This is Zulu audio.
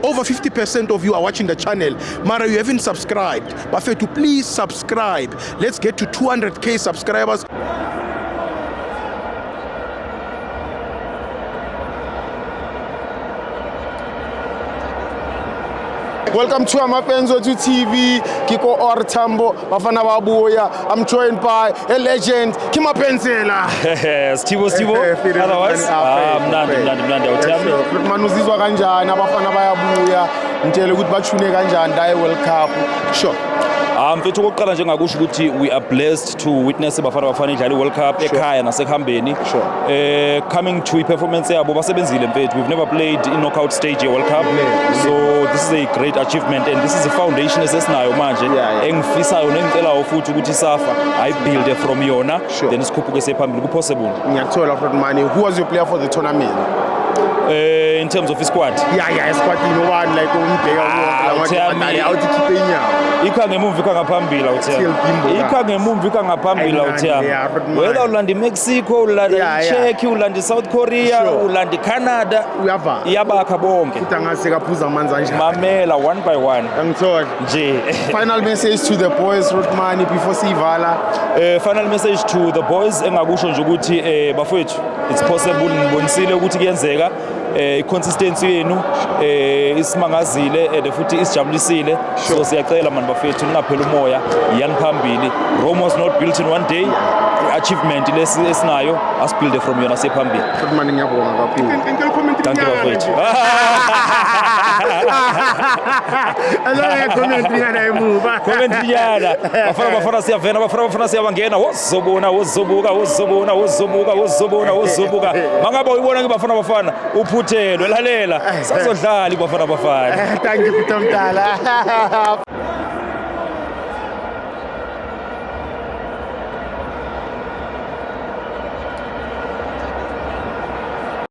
Over 50% of you are watching the channel. Mara, you haven't subscribed. Bafethu, please subscribe. Let's get to 200k subscribers. Welcome to Amapenzo to TV. Kiko Ortambo, Bafana Babuya. I'm joined by a legend, Kima Pensela. Stivo. Otherwise, mnandi awuthami. Manuzizwa kanjani abafana bayabuya. Ngitshela ukuthi bachune kanjani la World Cup. Sure. Mfethu okokuqala nje ngakusho ukuthi we are blessed to witness Bafana Bafana idlala iWorld Cup ekhaya nasekuhambeni. Coming to performance yabo basebenzile mfethu. We've never played in knockout stage ye World Cup. So this is a great achievement and this is a foundation esesinayo manje engifisayo nengicelayo futhi ukuthi safa I build from yona then sikhuphuke sephambili ku possible. Ngiyathola from money. Who was your player for the tournament? In terms of squad. Yeah, squad no one like umbheka wonke awuthi khiphe inyawo. Ikha ngemumva ikangaphambili awuthemba. Ikha ngemumva ikangaphambili awuthemba. Whether ulanda Mexico, ulanda Czech, ulanda South Korea, ulanda Canada, uyava. Iyabakha bonke. Futhi angase kaphuza amanzi kanjani. Mamela one by one. Angithola. Nje. Final message to the boys Rodmani before sivala. Final message to the boys engakusho nje ukuthi bafowethu it's possible nibonisile ukuthi kuyenzeka. Consistency yenu isimangazile and futhi isijabulisile so siyacela manje bafethu ningaphela umoya yani phambili. Rome was not built in one day. Achievement lesinayo as build from yona sephambili. Manje ngiyabonga kakhulu. Thank you bafethu. Ala comment ngana emuva. Comment yana. Bafana siyavena, bafana siyabangena. Wozobuka. Mangabe uyibona ngibafana uphuthelwe lalela. Sazodlala ibafana. Thank you Mtala.